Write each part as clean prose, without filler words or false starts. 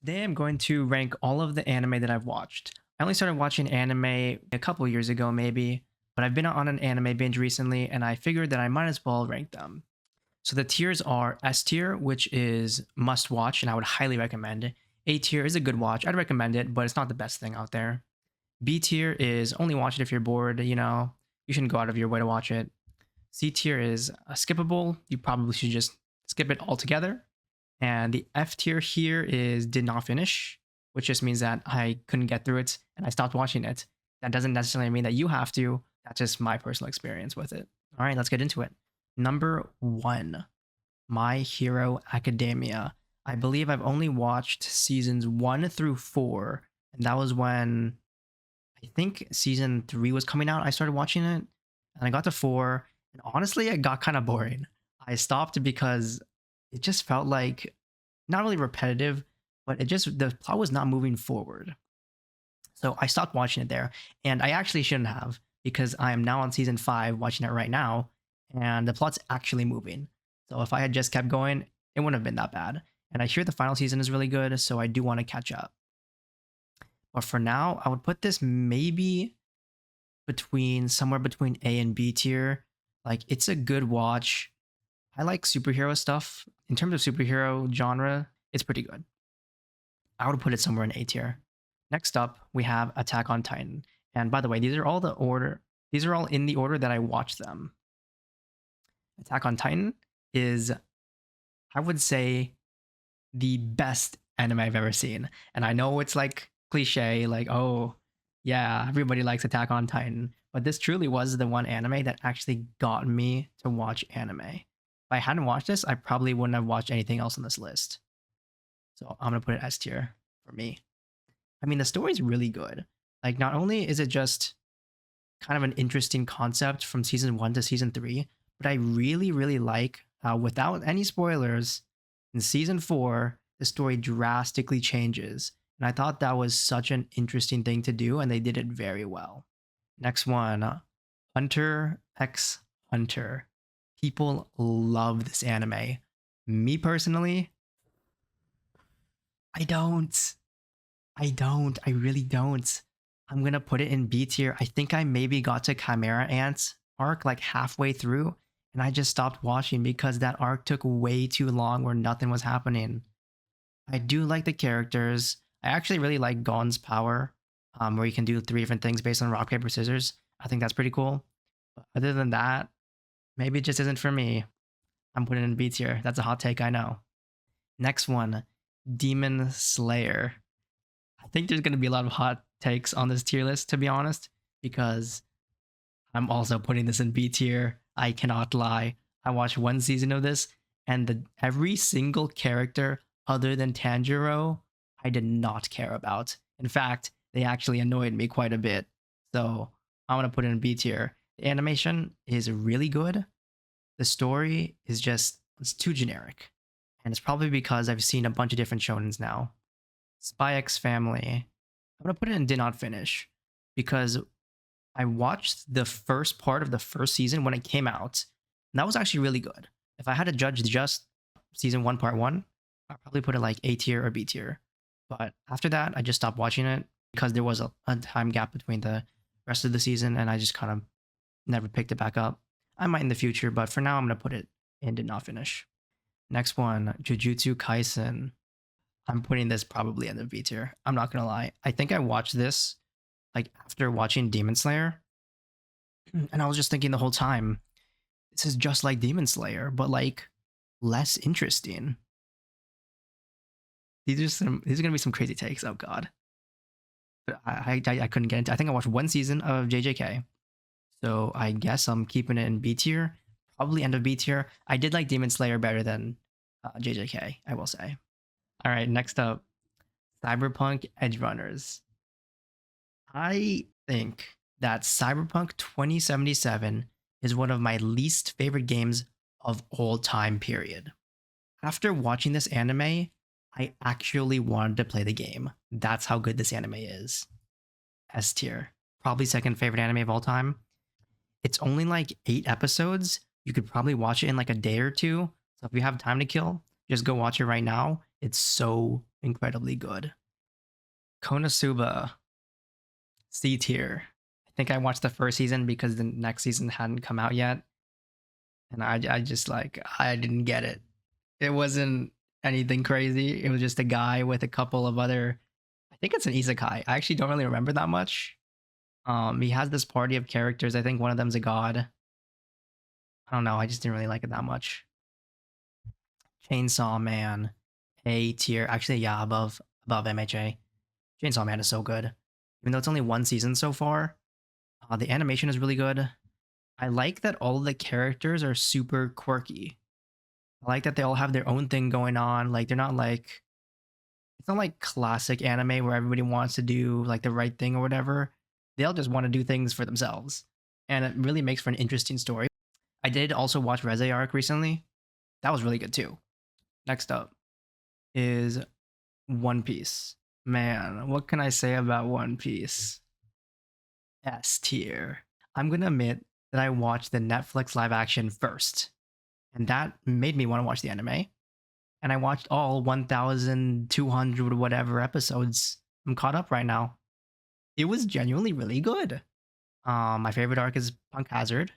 Today I'm going to rank all of the anime that I've watched. I only started watching anime a couple years ago, maybe, but I've been on an anime binge recently and I figured that I might as well rank them. So the tiers are S tier, which is must watch and I would highly recommend it. A tier is a good watch. I'd recommend it, but it's not the best thing out there. B tier is only watch it if you're bored, you shouldn't go out of your way to watch it. C tier is skippable. You probably should just skip it altogether. And the F tier here is did not finish, which just means that I couldn't get through it and I stopped watching it. That doesn't necessarily mean that you have to. That's just my personal experience with it. All right, let's get into it. Number 1, My Hero Academia. I believe I've only watched seasons 1 through 4, and that was when I think season 3 was coming out. I started watching it, and I got to 4, and honestly, it got kind of boring. I stopped because it just felt like not really repetitive, but the plot was not moving forward. So I stopped watching it there, and I actually shouldn't have because I am now on season 5 watching it right now, and the plot's actually moving. So if I had just kept going, it wouldn't have been that bad. And I hear the final season is really good, so I do want to catch up. But for now, I would put this maybe somewhere between A and B tier. Like, it's a good watch. I like superhero stuff. In terms of superhero genre, it's pretty good. I would put it somewhere in A tier. Next up, we have Attack on Titan. And by the way, these are all in the order that I watched them. Attack on Titan is, I would say, the best anime I've ever seen. And I know it's like cliche, like, oh, yeah, everybody likes Attack on Titan. But this truly was the one anime that actually got me to watch anime. If I hadn't watched this, I probably wouldn't have watched anything else on this list. So I'm going to put it S tier for me. I mean, the story's really good. Like, not only is it just kind of an interesting concept from season 1 to season 3, but I really, really like how, without any spoilers, in season 4, the story drastically changes. And I thought that was such an interesting thing to do, and they did it very well. Next one, Hunter x Hunter. People love this anime. Me personally, I don't. I really don't. I'm going to put it in B tier. I think I maybe got to Chimera Ant arc like halfway through, and I just stopped watching because that arc took way too long where nothing was happening. I do like the characters. I actually really like Gon's power, where you can do 3 different things based on rock, paper, scissors. I think that's pretty cool. But other than that, maybe it just isn't for me. I'm putting it in B tier. That's a hot take, I know. Next one, Demon Slayer. I think there's going to be a lot of hot takes on this tier list, to be honest, because I'm also putting this in B tier. I cannot lie. I watched 1 season of this, and every single character other than Tanjiro, I did not care about. In fact, they actually annoyed me quite a bit. So I'm going to put it in B tier. The animation is really good. The story is it's too generic. And it's probably because I've seen a bunch of different shonens now. Spy X Family. I'm going to put it in did not finish because I watched the first part of the first season when it came out. And that was actually really good. If I had to judge just season 1, part 1, I'd probably put it like A tier or B tier. But after that, I just stopped watching it because there was a time gap between the rest of the season and I just kind of never picked it back up. I might in the future, but for now, I'm going to put it in did not finish. Next one, Jujutsu Kaisen. I'm putting this probably in the B tier. I'm not going to lie. I think I watched this like after watching Demon Slayer. And I was just thinking the whole time, this is just like Demon Slayer, but like less interesting. These are going to be some crazy takes. Oh God. But I couldn't get into. I think I watched 1 season of JJK. So I guess I'm keeping it in B tier. Probably end of B tier. I did like Demon Slayer better than JJK, I will say. All right, next up, Cyberpunk Edgerunners. I think that Cyberpunk 2077 is one of my least favorite games of all time, period. After watching this anime, I actually wanted to play the game. That's how good this anime is. S tier. Probably second favorite anime of all time. It's only like 8 episodes. You could probably watch it in like a day or 2. So if you have time to kill, just go watch it right now. It's so incredibly good. Konosuba, C tier. I think I watched the first season because the next season hadn't come out yet, and I just like I didn't get it. It wasn't anything crazy. It was just a guy with a couple of other. I think it's an isekai. I actually don't really remember that much. He has this party of characters. I think one of them's a god. I don't know. I just didn't really like it that much. Chainsaw Man, A tier. Actually, yeah, above MHA. Chainsaw Man is so good. Even though it's only one season so far, the animation is really good. I like that all of the characters are super quirky. I like that they all have their own thing going on. Like they're not like it's not like classic anime where everybody wants to do like the right thing or whatever. They all just want to do things for themselves. And it really makes for an interesting story. I did also watch Reze Arc recently. That was really good too. Next up is One Piece. Man, what can I say about One Piece? S tier. I'm gonna admit that I watched the Netflix live action first, and that made me want to watch the anime. And I watched all 1,200 whatever episodes. I'm caught up right now. It was genuinely really good. My favorite arc is Punk Hazard.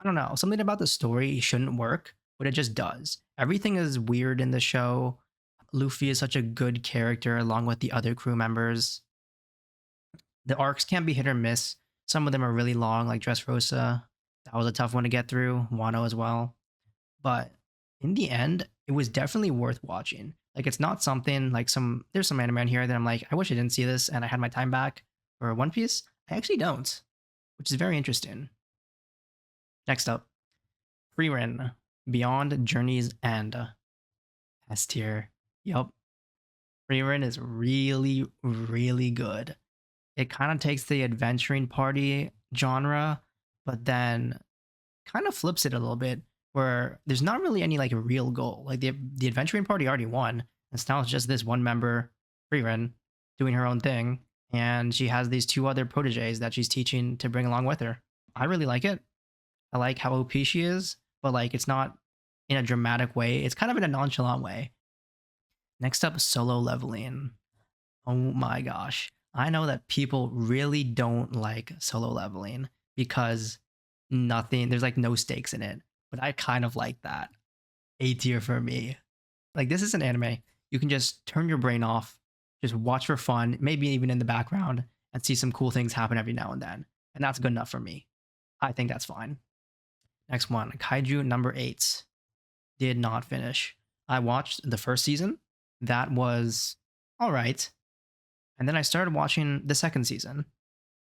I don't know, something about the story shouldn't work, but it just does. Everything is weird in the show. Luffy is such a good character along with the other crew members. The arcs can be hit or miss. Some of them are really long, like Dressrosa. That was a tough one to get through. Wano as well. But in the end, it was definitely worth watching. Like it's not something like there's some anime on here that I'm like, I wish I didn't see this and I had my time back. For One Piece, I actually don't, which is very interesting. Next up, Frieren, Beyond Journey's End. S tier. Yup. Frieren is really, really good. It kind of takes the adventuring party genre, but then kind of flips it a little bit where there's not really any like real goal. Like the adventuring party already won. And now it's just this one member, Frieren, doing her own thing. And she has these two other proteges that she's teaching to bring along with her. I really like it. I like how OP she is, but like it's not in a dramatic way. It's kind of in a nonchalant way. Next up, Solo Leveling. Oh my gosh. I know that people really don't like Solo Leveling because there's like no stakes in it, but I kind of like that. A tier for me. Like this is an anime. You can just turn your brain off, just watch for fun, maybe even in the background, and see some cool things happen every now and then. And that's good enough for me. I think that's fine. Next one, Kaiju number 8. Did not finish. I watched the first season. That was all right. And then I started watching the second season.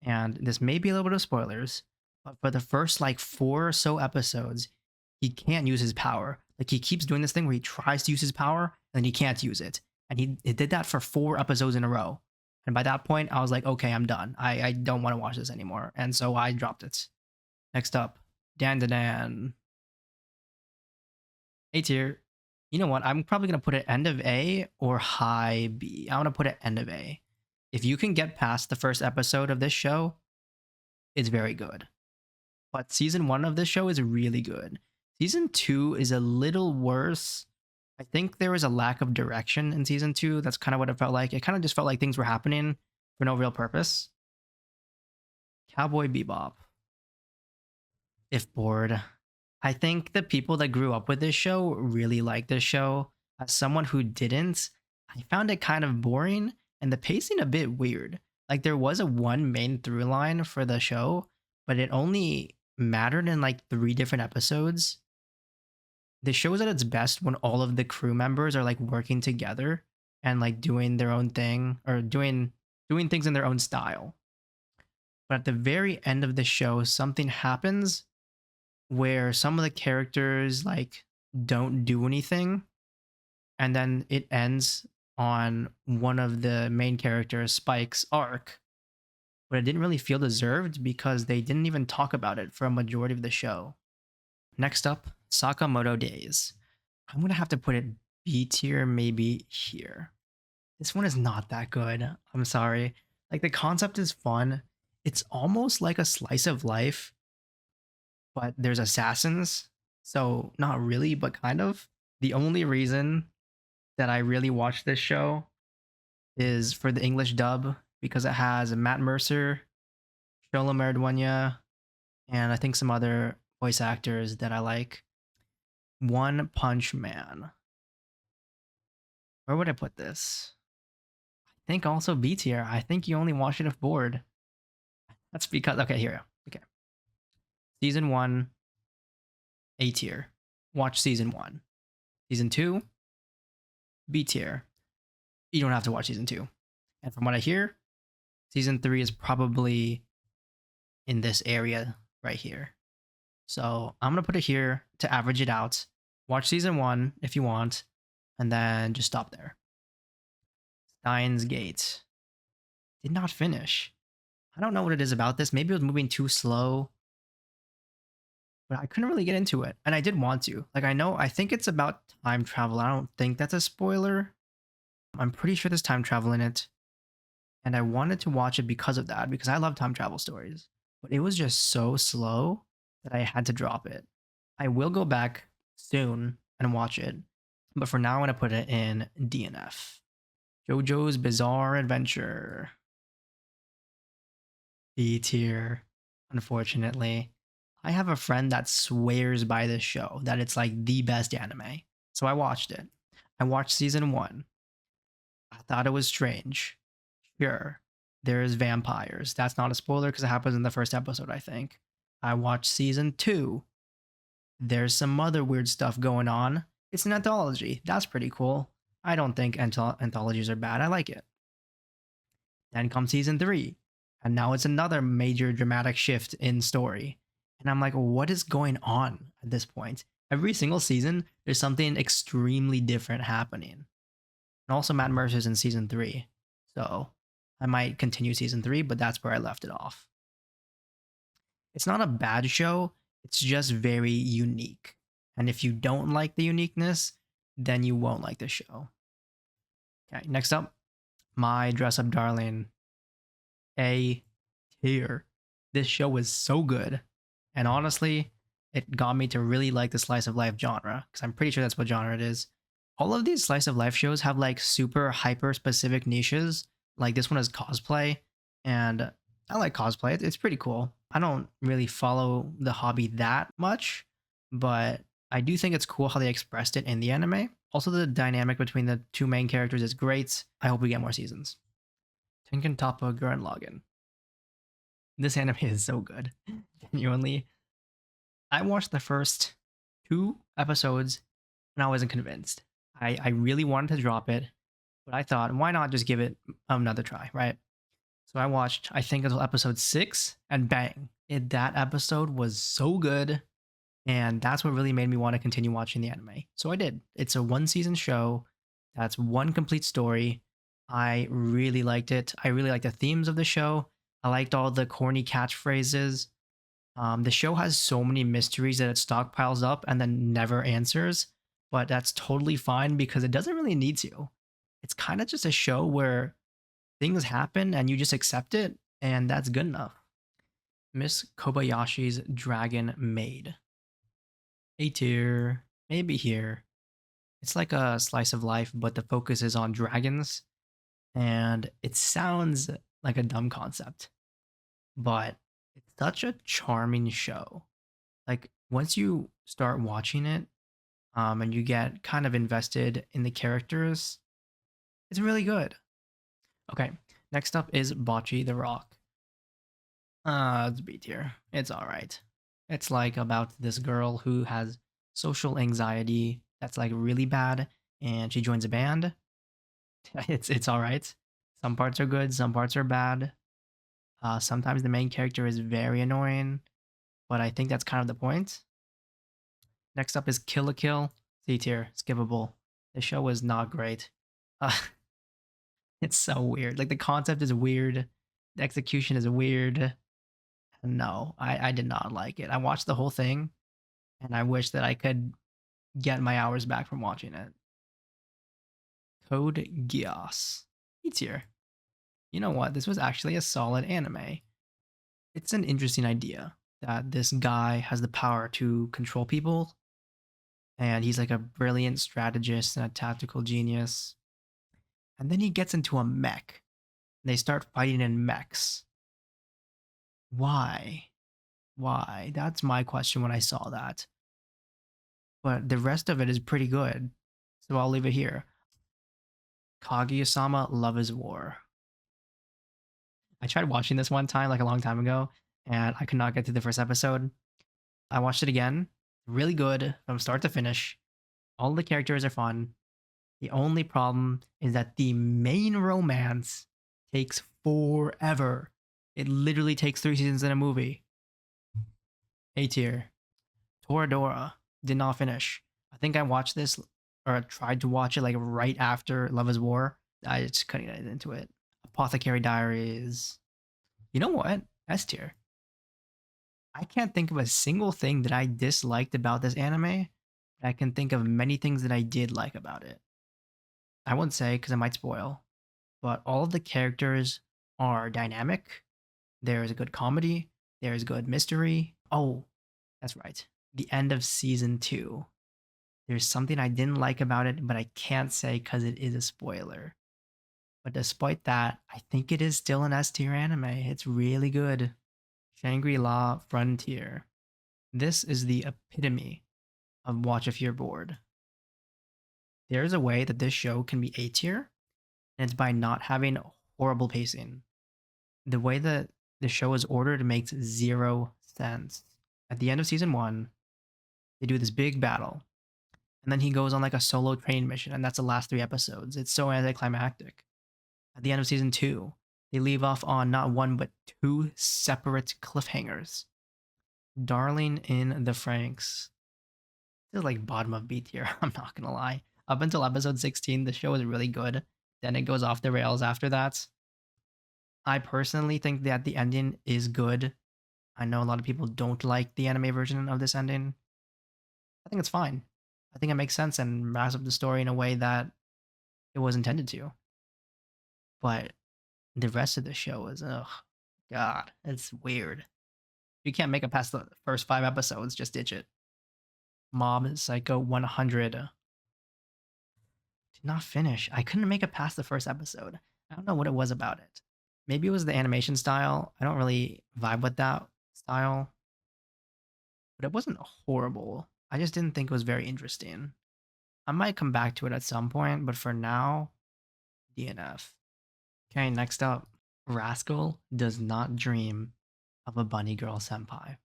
And this may be a little bit of spoilers, but for the first like 4 or so episodes, he can't use his power. Like he keeps doing this thing where he tries to use his power and then he can't use it. And he did that for 4 episodes in a row. And by that point, I was like, okay, I'm done. I don't want to watch this anymore. And so I dropped it. Next up, Dandadan. A tier. You know what? I'm probably going to put it end of A or high B. I want to put it end of A. If you can get past the first episode of this show, it's very good. But season 1 of this show is really good. Season 2 is a little worse. I think there was a lack of direction in season 2. That's kind of what it felt like. It kind of just felt like things were happening for no real purpose. Cowboy Bebop. If bored. I think the people that grew up with this show really like this show. As someone who didn't, I found it kind of boring and the pacing a bit weird. Like there was a one main through line for the show, but it only mattered in like 3 different episodes. The show is at its best when all of the crew members are like working together and like doing their own thing or doing things in their own style. But at the very end of the show, something happens where some of the characters like don't do anything, and then it ends on one of the main characters, Spike's arc, but it didn't really feel deserved because they didn't even talk about it for a majority of the show. Next up, Sakamoto Days. I'm gonna have to put it B tier, maybe here. This one is not that good. I'm sorry. Like the concept is fun. It's almost like a slice of life, but there's assassins. So not really, but kind of. The only reason that I really watched this show is for the English dub because it has Matt Mercer, Shola Maridueña, and I think some other voice actors that I like. One Punch Man. Where would I put this? I think also B tier. I think you only watch it if bored. That's because okay, here. Okay. Season 1, A tier. Watch season 1. Season 2, B tier. You don't have to watch season 2. And from what I hear, season 3 is probably in this area right here. So I'm going to put it here to average it out. Watch season 1 if you want, and then just stop there. Steins Gate. Did not finish. I don't know what it is about this. Maybe it was moving too slow, but I couldn't really get into it. And I did want to. Like, I think it's about time travel. I don't think that's a spoiler. I'm pretty sure there's time travel in it. And I wanted to watch it because of that, because I love time travel stories. But it was just so slow that I had to drop it. I will go back soon and watch it. But for now, I'm going to put it in DNF. JoJo's Bizarre Adventure. B tier, unfortunately. I have a friend that swears by this show, that it's like the best anime. So I watched it. I watched season 1. I thought it was strange. Sure, there's vampires. That's not a spoiler because it happens in the first episode, I think. I watched season 2. There's some other weird stuff going on. It's an anthology. That's pretty cool. I don't think anthologies are bad. I like it. Then comes season 3. And now it's another major dramatic shift in story. And I'm like, what is going on at this point? Every single season, there's something extremely different happening. And also Matt Mercer's in season 3. So I might continue season 3, but that's where I left it off. It's not a bad show. It's just very unique. And if you don't like the uniqueness, then you won't like the show. Okay, next up, My Dress Up Darling. A tier. This show was so good. And honestly, it got me to really like the slice of life genre, because I'm pretty sure that's what genre it is. All of these slice of life shows have like super hyper specific niches. Like this one is cosplay, and I like cosplay. It's pretty cool. I don't really follow the hobby that much, but I do think it's cool how they expressed it in the anime. Also, the dynamic between the two main characters is great. I hope we get more seasons. Tengen Toppa Gurren Lagann. This anime is so good. Genuinely. I watched the first 2 episodes and I wasn't convinced. I really wanted to drop it, but I thought, why not just give it another try, right? So I watched, I think, until episode 6, and bang. That episode was so good, and that's what really made me want to continue watching the anime. So I did. It's a 1-season show. That's 1 complete story. I really liked it. I really liked the themes of the show. I liked all the corny catchphrases. The show has so many mysteries that it stockpiles up and then never answers, but that's totally fine because it doesn't really need to. It's kind of just a show where things happen and you just accept it, and that's good enough. Miss Kobayashi's Dragon Maid. A tier, maybe here. It's like a slice of life, but the focus is on dragons, and it sounds like a dumb concept, but it's such a charming show. Like once you start watching it, and you get kind of invested in the characters, it's really good. Okay, next up is Bocchi the Rock. It's B tier. It's alright. It's like about this girl who has social anxiety that's like really bad, and she joins a band. It's alright. Some parts are good, some parts are bad. Sometimes the main character is very annoying, but I think that's kind of the point. Next up is Kill la Kill. C tier, skippable. The show was not great. It's so weird. Like the concept is weird, the execution is weird. No, I did not like it. I watched the whole thing, and I wish that I could get my hours back from watching it. Code Geass. E tier. You know what? This was actually a solid anime. It's an interesting idea that this guy has the power to control people, and he's like a brilliant strategist and a tactical genius. And then he gets into a mech. And they start fighting in mechs. Why? Why? That's my question when I saw that. But the rest of it is pretty good. So I'll leave it here. Kaguya-sama, Love is War. I tried watching this one time, like a long time ago, and I could not get through the first episode. I watched it again. Really good from start to finish. All the characters are fun. The only problem is that the main romance takes forever. It literally takes 3 seasons in a movie. A tier. Toradora did not finish. I think I watched this or tried to watch it like right after Love is War. I just couldn't get into it. Apothecary Diaries. You know what? S tier. I can't think of a single thing that I disliked about this anime. I can think of many things that I did like about it. I wouldn't say because I might spoil, but all of the characters are dynamic. There is a good comedy. There is good mystery. Oh, that's right. The end of season 2. There's something I didn't like about it, but I can't say because it is a spoiler. But despite that, I think it is still an S tier anime. It's really good. Shangri-La Frontier. This is the epitome of watch if you're bored. There's a way that this show can be A tier, and it's by not having horrible pacing. The way that the show is ordered makes zero sense. At the end of season 1, they do this big battle, and then he goes on like a solo train mission, and that's the last 3 episodes. It's so anticlimactic. At the end of season 2, they leave off on not one but 2 separate cliffhangers. Darling in the Franxx. This is like bottom of B tier, I'm not gonna lie. Up until episode 16, the show is really good. Then it goes off the rails after that. I personally think that the ending is good. I know a lot of people don't like the anime version of this ending. I think it's fine. I think it makes sense and wraps up the story in a way that it was intended to. But the rest of the show is, ugh, God, it's weird. If you can't make it past the first 5 episodes, just ditch it. Mob Psycho 100. Did not finish. I couldn't make it past the first episode. I don't know what it was about it. Maybe it was the animation style. I don't really vibe with that style. But it wasn't horrible. I just didn't think it was very interesting. I might come back to it at some point, but for now, DNF. Okay, next up. Rascal does not dream of a bunny girl senpai.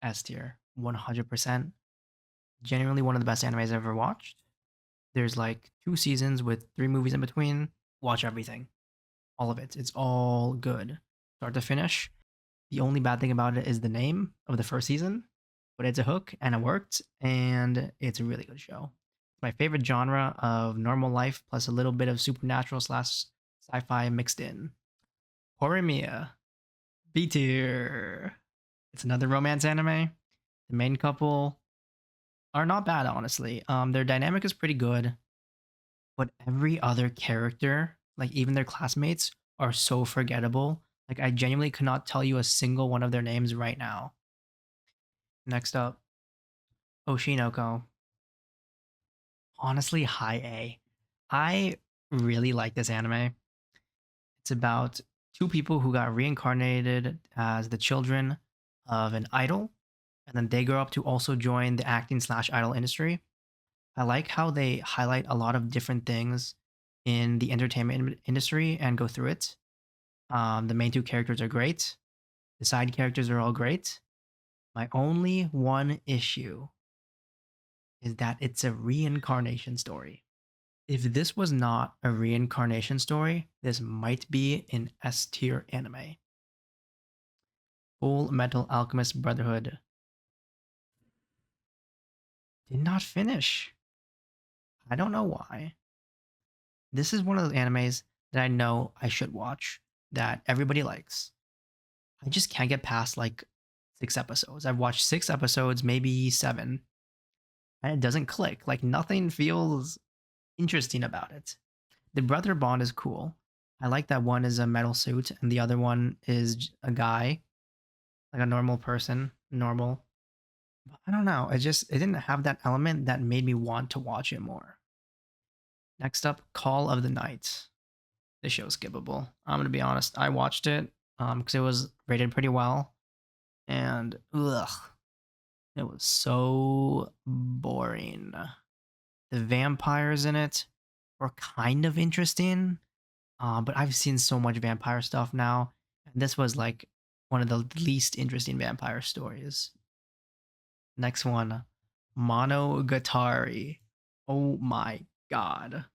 S tier. 100%. Genuinely one of the best animes I've ever watched. There's like 2 seasons with 3 movies in between. Watch everything. All of it. It's all good. Start to finish. The only bad thing about it is the name of the first season, but it's a hook and it worked, and it's a really good show. My favorite genre of normal life plus a little bit of supernatural slash sci-fi mixed in. Horimiya. B tier. It's another romance anime. The main couple are not bad, honestly. Their dynamic is pretty good, but every other character, like even their classmates, are so forgettable. Like I genuinely could not tell you a single one of their names right now. Next up, Oshinoko. Honestly, high A. I really like this anime. It's about 2 people who got reincarnated as the children of an idol, and then they grow up to also join the acting slash idol industry. I like how they highlight a lot of different things in the entertainment industry and go through it. The main 2 characters are great. The side characters are all great. My only one issue is that it's a reincarnation story. If this was not a reincarnation story, this might be an S tier anime. Full Metal Alchemist Brotherhood. Did not finish. I don't know why. This is one of those animes that I know I should watch, that everybody likes. I just can't get past like 6 episodes. I've watched 6 episodes, maybe 7, and it doesn't click. Like nothing feels interesting about it. The brother bond is cool. I like that one is a metal suit and the other one is a guy, like a normal person, normal. But I don't know. It didn't have that element that made me want to watch it more. Next up, Call of the Night. This show's skippable. I'm gonna be honest. I watched it because it was rated pretty well, and ugh, it was so boring. The vampires in it were kind of interesting, but I've seen so much vampire stuff now, and this was like one of the least interesting vampire stories. Next one, Monogatari. Oh my god.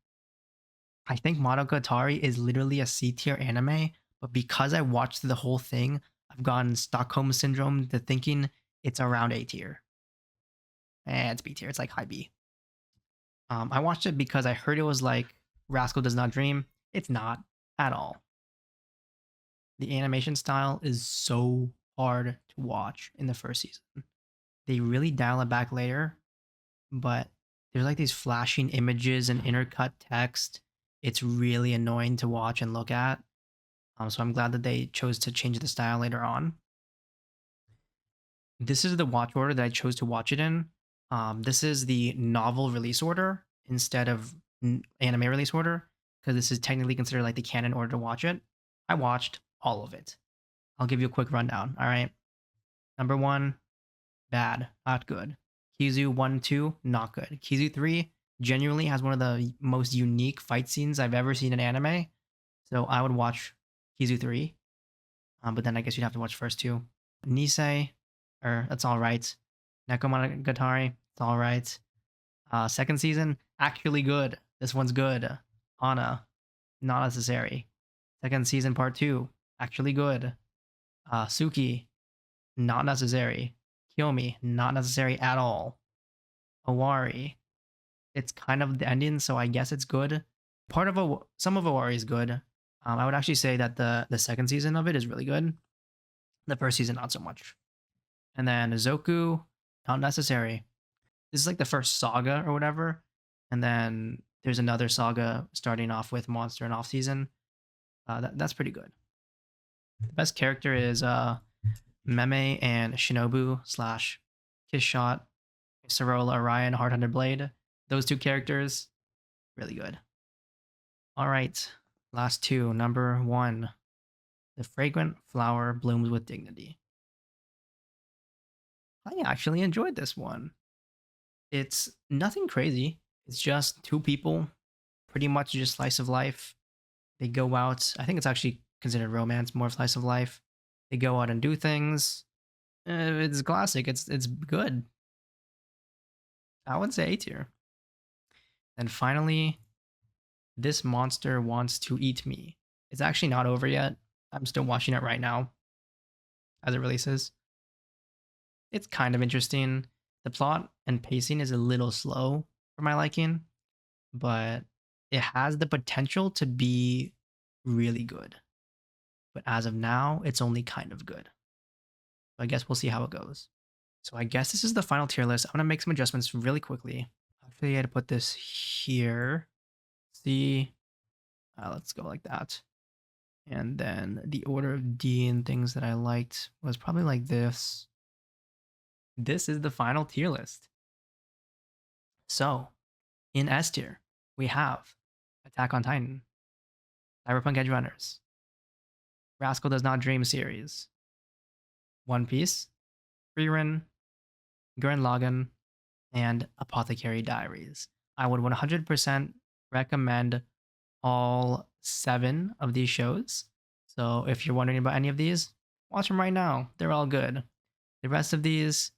I think Monogatari is literally a C tier anime, but because I watched the whole thing, I've gotten Stockholm syndrome to thinking it's around A tier. It's B tier. It's like high B. I watched it because I heard it was like Rascal Does Not Dream. It's not at all. The animation style is so hard to watch in the first season. They really dial it back later, but there's like these flashing images and intercut text. It's really annoying to watch and look at. So I'm glad that they chose to change the style later on. This is the watch order that I chose to watch it in. This is the novel release order instead of anime release order because this is technically considered like the canon order to watch it. I watched all of it. I'll give you a quick rundown. All right. Number one, bad, not good. Kizu 1, 2, not good. Kizu 3 genuinely has one of the most unique fight scenes I've ever seen in anime. So I would watch Kizu 3. But then I guess you'd have to watch first two. Nisei, that's all right. Nekomonogatari, it's all right. Second season, actually good. This one's good. Ana, not necessary. Second season, part 2, actually good. Suki, not necessary. Kiyomi, not necessary at all. Owari, it's kind of the ending, so I guess it's good. Some of Owari is good. I would actually say that the second season of it is really good. The first season, not so much. And then Zoku, not necessary. This is like the first saga or whatever. And then there's another saga starting off with Monster and off season. That's pretty good. The best character is Meme and Shinobu slash Kiss Shot, Sorola Orion, Hard Hunter Blade. Those two characters, really good. All right, last two. Number one, the fragrant flower blooms with dignity. I actually enjoyed this one. It's nothing crazy. It's just two people, pretty much just slice of life. They go out. I think it's actually considered romance, more slice of life. They go out and do things. It's classic. It's good. I would say A tier. And finally, this monster wants to eat me. It's actually not over yet. I'm still watching it right now as it releases. It's kind of interesting. The plot and pacing is a little slow for my liking, but it has the potential to be really good. But as of now, it's only kind of good. So I guess we'll see how it goes. So I guess this is the final tier list. I'm going to make some adjustments really quickly. Actually, I had to put this here. See, let's go like that. And then the order of D and things that I liked was probably like this. This is the final tier list. So in S tier, we have Attack on Titan, Cyberpunk Edgerunners, Rascal Does Not Dream series, One Piece, Frieren, Gurren Lagann, and Apothecary Diaries. I would 100% recommend all 7 of these shows. So if you're wondering about any of these, watch them right now. They're all good. The rest of these,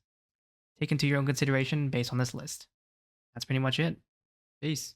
take into your own consideration based on this list. That's pretty much it. Peace.